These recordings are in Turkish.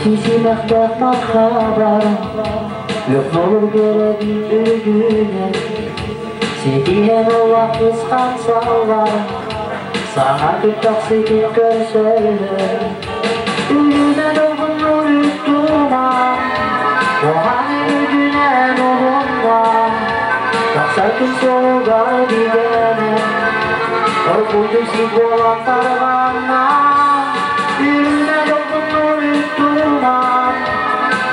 Simak bakmak haberim yok olur görelim bir güne. Sediyen o vakit kansallarım sana bir taksikin görseler. Yüzüne dokunur üstüme o hani bir güne olunma. Tak sakın soğuğa gidene o kutu sigorlar tarvana. Yüzüne dokunur üstüme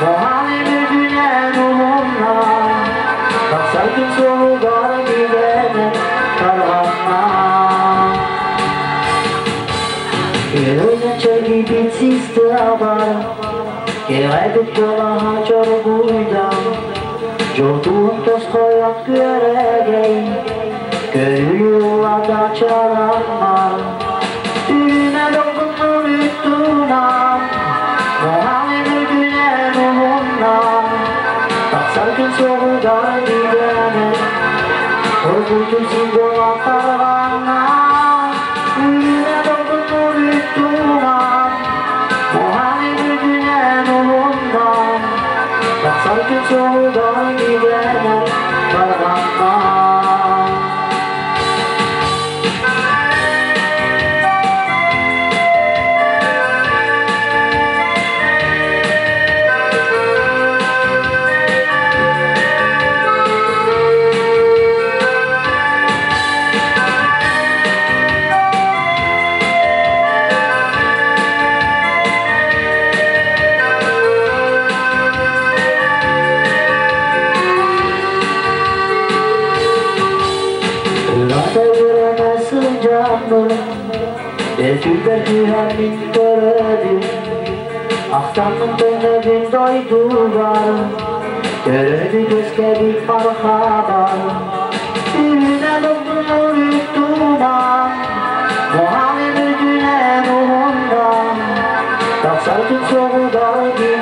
o hani bir güne olunma. Tak sakın soğuğa gidene tarvana. Gözün çöki bitsiz tırabarım Geredip yola haçor buydam Jorduğum toz koyat göregeyim Gönül yollarda çalanmam Düğüne dokunur üstüme Muhammed bir güne nuhunna Tak sakın soğuğa gidene Korkutum singola karavana Düğüne dokunur üstüme Muhammed bir güne nuhunna Tak sakın soğuğa gidene karavana. Rasa yüremezsin canım Belki hemin göredim Akşamın dönebin doydu varım Görevi keşke bir farhabarım Yüzüne dokunur üstüme Muhammed bir güne ruhundan Tak sakın soğuğa gidene